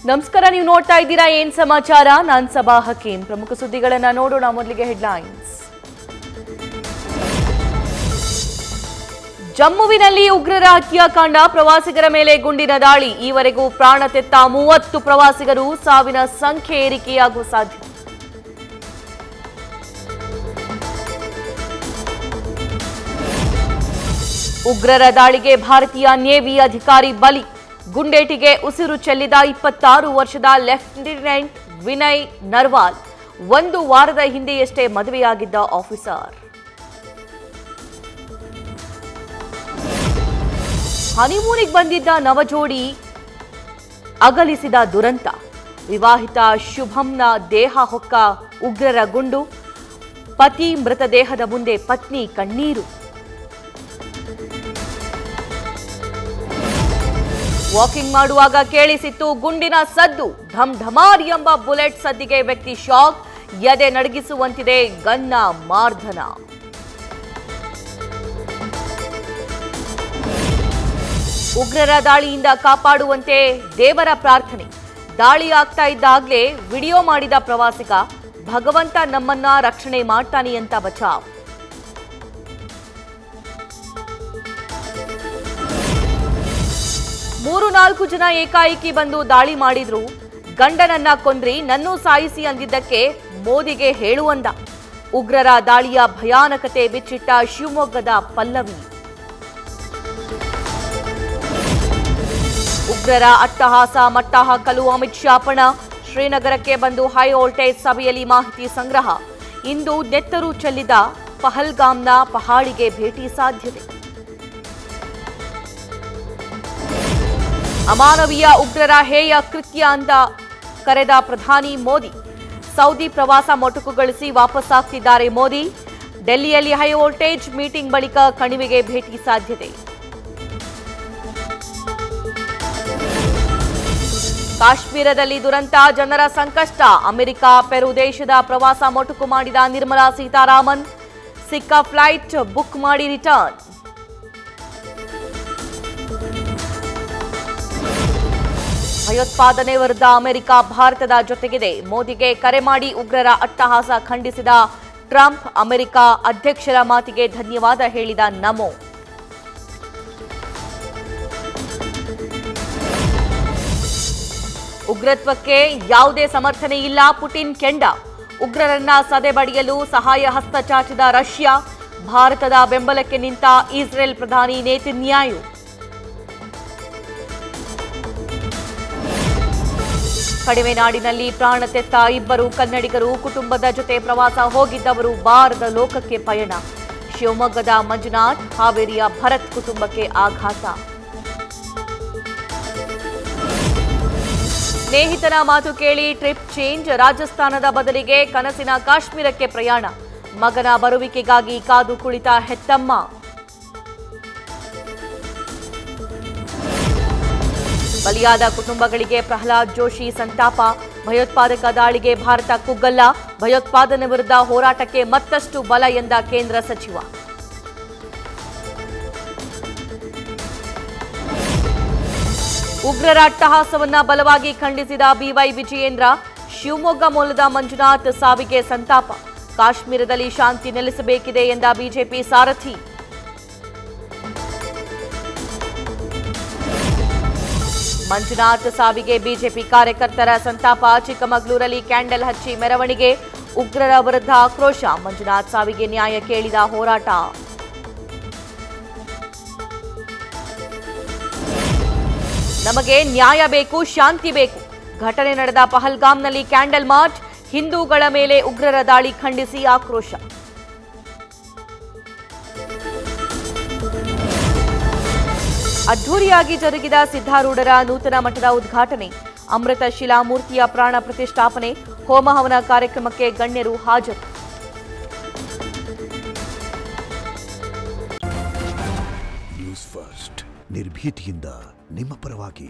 ನಮಸ್ಕಾರ, ನೀವು ನೋಡ್ತಾ ಇದ್ದೀರಾ ಏನ್ ಸಮಾಚಾರ. ನಾನು ಸಬಾ ಹಕೀಂ. ಪ್ರಮುಖ ಸುದ್ದಿಗಳನ್ನ ನೋಡೋಣ. ಮೊದಲಿಗೆ ಹೆಡ್ಲೈನ್ಸ್. ಜಮ್ಮುವಿನಲ್ಲಿ ಉಗ್ರರ ಹತ್ಯಾಕಾಂಡ, ಪ್ರವಾಸಿಗರ ಮೇಲೆ ಗುಂಡಿನ ದಾಳಿ. ಈವರೆಗೂ ಪ್ರಾಣ ತೆತ್ತ 30 ಪ್ರವಾಸಿಗರು, ಸಾವಿನ ಸಂಖ್ಯೆ ಏರಿಕೆಯಾಗುವ ಸಾಧ್ಯತೆ. ಉಗ್ರರ ದಾಳಿಗೆ ಭಾರತೀಯ ನೇವಿ ಅಧಿಕಾರಿ ಬಲಿ. ಗುಂಡೇಟಿಗೆ ಉಸಿರು ಚೆಲ್ಲಿದ 26 ವರ್ಷದ ಲೆಫ್ಟಿನೆಂಟ್ ವಿನಯ್ ನರ್ವಾಲ್. 1 ವಾರದ ಹಿಂದೆಯಷ್ಟೇ ಮದುವೆಯಾಗಿದ್ದ ಆಫೀಸರ್. ಹನಿಮೂನಿಗೆ ಬಂದಿದ್ದ ನವಜೋಡಿ ಅಗಲಿಸಿದ ದುರಂತ. ವಿವಾಹಿತ ಶುಭಂನ ದೇಹ ಹೊಕ್ಕ ಉಗ್ರರ ಗುಂಡು. ಪತಿ ಮೃತದೇಹದ ಮುಂದೆ ಪತ್ನಿ ಕಣ್ಣೀರು. ವಾಕಿಂಗ್ ಮಾಡುವಾಗ ಕೇಳಿಸಿತ್ತು ಗುಂಡಿನ ಸದ್ದು. ಢಮ್ ಢಮಾರ್ ಎಂಬ ಬುಲೆಟ್ ಸದ್ದಿಗೆ ವ್ಯಕ್ತಿ ಶಾಕ್. ಎದೆ ನಡಗಿಸುವಂತಿದೆ ಗನ್ನ ಮಾರ್ಧನ. ಉಗ್ರರ ದಾಳಿಯಿಂದ ಕಾಪಾಡುವಂತೆ ದೇವರ ಪ್ರಾರ್ಥನೆ. ದಾಳಿ ಆಗ್ತಾ ಇದ್ದಾಗಲೇ ವಿಡಿಯೋ ಮಾಡಿದ ಪ್ರವಾಸಿಗ, ಭಗವಂತ ನಮ್ಮನ್ನ ರಕ್ಷಣೆ ಮಾಡ್ತಾನೆ ಅಂತ ಬಚಾವ್. ಮೂರು 4 ಜನ ಏಕಾಏಕಿ ಬಂದು ದಾಳಿ ಮಾಡಿದ್ರು. ಗಂಡನನ್ನ ಕೊಂದ್ರಿ, ನನ್ನೂ ಸಾಯಿಸಿ ಅಂದಿದ್ದಕ್ಕೆ ಮೋದಿಗೆ ಹೇಳುವಂದ. ಉಗ್ರರ ದಾಳಿಯ ಭಯಾನಕತೆ ಬಿಚ್ಚಿಟ್ಟ ಶಿವಮೊಗ್ಗದ ಪಲ್ಲವಿ. ಉಗ್ರರ ಅಟ್ಟಹಾಸ ಮಟ್ಟ ಹಾಕಲು ಅಮಿತ್ ಶಾ ಪಣ. ಶ್ರೀನಗರಕ್ಕೆ ಬಂದು ಹೈ ವೋಲ್ಟೇಜ್ ಸಭೆಯಲ್ಲಿ ಮಾಹಿತಿ ಸಂಗ್ರಹ. ಇಂದು ನೆತ್ತರು ಚೆಲ್ಲಿದ ಪಹಲ್ಗಾಮ್ನ ಪಹಾಡಿಗೆ ಭೇಟಿ ಸಾಧ್ಯತೆ. ಅಮಾನವೀಯ ಉಗ್ರರ ಹೇಯ ಕೃತ್ಯ ಅಂತ ಕರೆದ ಪ್ರಧಾನಿ ಮೋದಿ. ಸೌದಿ ಪ್ರವಾಸ ಮೊಟಕುಗೊಳಿಸಿ ವಾಪಸ್ಸಾಗ್ತಿದ್ದಾರೆ ಮೋದಿ. ಡೆಲ್ಲಿಯಲ್ಲಿ ಹೈ ವೋಲ್ಟೇಜ್ ಮೀಟಿಂಗ್ ಬಳಿಕ ಕಣಿವೆಗೆ ಭೇಟಿ ಸಾಧ್ಯತೆ. ಕಾಶ್ಮೀರದಲ್ಲಿ ದುರಂತ, ಜನರ ಸಂಕಷ್ಟ. ಅಮೆರಿಕ, ಪೆರು ದೇಶದ ಪ್ರವಾಸ ಮೊಟಕು ಮಾಡಿದ ನಿರ್ಮಲಾ ಸೀತಾರಾಮನ್. ಸಿಕ್ಕ ಫ್ಲೈಟ್ ಬುಕ್ ಮಾಡಿ ರಿಟರ್ನ್. ಭಯೋತ್ಪಾದನೆ ವಿರುದ್ಧ ಅಮೆರಿಕ ಭಾರತದ ಜೊತೆಗಿದೆ. ಮೋದಿಗೆ ಕರೆ ಮಾಡಿ ಉಗ್ರರ ಅಟ್ಟಹಾಸ ಖಂಡಿಸಿದ ಟ್ರಂಪ್. ಅಮೆರಿಕ ಅಧ್ಯಕ್ಷರ ಮಾತಿಗೆ ಧನ್ಯವಾದ ಹೇಳಿದ ನಮೋ. ಉಗ್ರತ್ವಕ್ಕೆ ಯಾವುದೇ ಸಮರ್ಥನೆ ಇಲ್ಲ, ಪುಟಿನ್ ಕೆಂಡ. ಉಗ್ರರನ್ನ ಸದೆಬಡಿಯಲು ಸಹಾಯ ಹಸ್ತ ಚಾಚಿದ ರಷ್ಯಾ. ಭಾರತದ ಬೆಂಬಲಕ್ಕೆ ನಿಂತ ಇಸ್ರೇಲ್ ಪ್ರಧಾನಿ ನೇತನ್ಯಾಹು. ಕಡಿಮೆ ನಾಡಿನಲ್ಲಿ ಪ್ರಾಣ ತೆತ್ತ 2 ಕನ್ನಡಿಗರು. ಕುಟುಂಬದ ಜೊತೆ ಪ್ರವಾಸ ಹೋಗಿದ್ದವರು ಬಾರದ ಲೋಕಕ್ಕೆ ಪಯಣ. ಶಿವಮೊಗ್ಗದ ಮಂಜುನಾಥ್, ಹಾವೇರಿಯ ಭರತ್ ಕುಟುಂಬಕ್ಕೆ ಆಘಾತ. ಸ್ನೇಹಿತನ ಮಾತು ಕೇಳಿ ಟ್ರಿಪ್ ಚೇಂಜ್. ರಾಜಸ್ಥಾನದ ಬದಲಿಗೆ ಕನಸಿನ ಕಾಶ್ಮೀರಕ್ಕೆ ಪ್ರಯಾಣ. ಮಗನ ಬರುವಿಕೆಗಾಗಿ ಕಾದು ಕುಳಿತ ಹೆತ್ತಮ್ಮ. ಬಲಿಯಾದ ಕುಟುಂಬಗಳಿಗೆ ಪ್ರಹ್ಲಾದ್ ಜೋಶಿ ಸಂತಾಪ. ಭಯೋತ್ಪಾದಕ ದಾಳಿಗೆ ಭಾರತ ಕುಗ್ಗಲ್ಲ. ಭಯೋತ್ಪಾದನೆ ವಿರುದ್ಧ ಹೋರಾಟಕ್ಕೆ ಮತ್ತಷ್ಟು ಬಲ ಎಂದ ಕೇಂದ್ರ ಸಚಿವ. ಉಗ್ರರ ಅಟ್ಟಹಾಸವನ್ನ ಬಲವಾಗಿ ಖಂಡಿಸಿದ ಬಿವೈ ವಿಜಯೇಂದ್ರ. ಶಿವಮೊಗ್ಗ ಮೂಲದ ಮಂಜುನಾಥ್ ಸಾವಿಗೆ ಸಂತಾಪ. ಕಾಶ್ಮೀರದಲ್ಲಿ ಶಾಂತಿ ನೆಲೆಸಬೇಕಿದೆ ಎಂದ ಬಿಜೆಪಿ ಸಾರಥಿ. ಮಂಜುನಾಥ್ ಸಾವಿಗೆ ಬಿಜೆಪಿ ಕಾರ್ಯಕರ್ತರ ಸಂತಾಪ. ಚಿಕ್ಕಮಗಳೂರಲ್ಲಿ ಕ್ಯಾಂಡಲ್ ಹಚ್ಚಿ ಮೆರವಣಿಗೆ. ಉಗ್ರರ ವಿರುದ್ಧ ಆಕ್ರೋಶ. ಮಂಜುನಾಥ್ ಸಾವಿಗೆ ನ್ಯಾಯ ಕೇಳಿದ ಹೋರಾಟ. ನಮಗೆ ನ್ಯಾಯ ಬೇಕು, ಶಾಂತಿ ಬೇಕು. ಘಟನೆ ನಡೆದ ಪಹಲ್ಗಾಮ್ನಲ್ಲಿ ಕ್ಯಾಂಡಲ್ ಮಾರ್ಚ್. ಹಿಂದೂಗಳ ಮೇಲೆ ಉಗ್ರರ ದಾಳಿ ಖಂಡಿಸಿ ಆಕ್ರೋಶ. ಅದ್ಧೂರಿಯಾಗಿ ಜರುಗಿದ ಸಿದ್ಧಾರೂಢರ ನೂತನ ಮಠದ ಉದ್ಘಾಟನೆ. ಅಮೃತ ಶಿಲಾಮೂರ್ತಿಯ ಪ್ರಾಣ ಪ್ರತಿಷ್ಠಾಪನೆ. ಹೋಮ ಹವನ ಕಾರ್ಯಕ್ರಮಕ್ಕೆ ಗಣ್ಯರು ಹಾಜರು. ನ್ಯೂಸ್ ಫಸ್ಟ್, ನಿರ್ಭೀತಿಯಿಂದ ನಿಮ್ಮ ಪರವಾಗಿ.